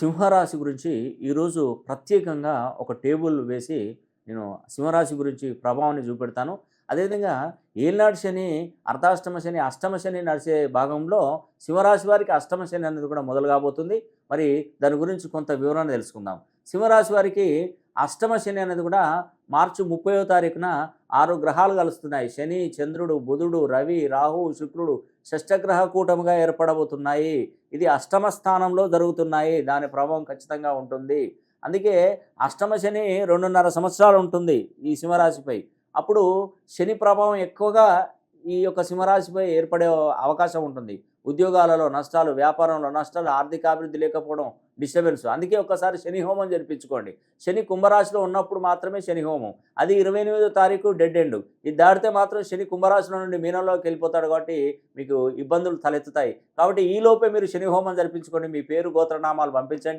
సింహరాశి గురించి ఈరోజు ప్రత్యేకంగా ఒక టేబుల్ వేసి నేను సింహరాశి గురించి ప్రభావాన్ని చూపెడతాను. అదేవిధంగా ఏలినాటి శని, అర్ధాష్టమ శని, అష్టమ శని నడిచే భాగంలో సింహరాశి వారికి అష్టమ శని అనేది కూడా మొదలు కాబోతుంది. మరి దాని గురించి కొంత వివరణ తెలుసుకుందాం. సింహరాశి వారికి అష్టమ శని అనేది కూడా మార్చి 30వ తారీఖున 6 గ్రహాలు కలుస్తున్నాయి. శని, చంద్రుడు, బుధుడు, రవి, రాహువు, శుక్రుడు షష్టగ్రహ కూటమిగా ఏర్పడబోతున్నాయి. ఇది అష్టమ స్థానంలో జరుగుతున్నాయి. దాని ప్రభావం ఖచ్చితంగా ఉంటుంది. అందుకే అష్టమ శని 2.5 సంవత్సరాలు ఉంటుంది ఈ సింహరాశిపై. అప్పుడు శని ప్రభావం ఎక్కువగా ఈ యొక్క సింహరాశిపై ఏర్పడే అవకాశం ఉంటుంది. ఉద్యోగాలలో నష్టాలు, వ్యాపారంలో నష్టాలు, ఆర్థికాభివృద్ధి లేకపోవడం, డిస్టర్బెన్స్. అందుకే ఒక్కసారి శని హోమం జరిపించుకోండి. శని కుంభరాశిలో ఉన్నప్పుడు మాత్రమే శని హోమం. అది 28వ తారీఖు డెడ్ ఎండ్. ఇది దాటితే మాత్రం శని కుంభరాశిలో నుండి మీనంలోకి వెళ్ళిపోతాడు కాబట్టి మీకు ఇబ్బందులు తలెత్తుతాయి. కాబట్టి ఈలోపే మీరు శని హోమం జరిపించుకోండి. మీ పేరు, గోత్రనామాలు పంపించండి.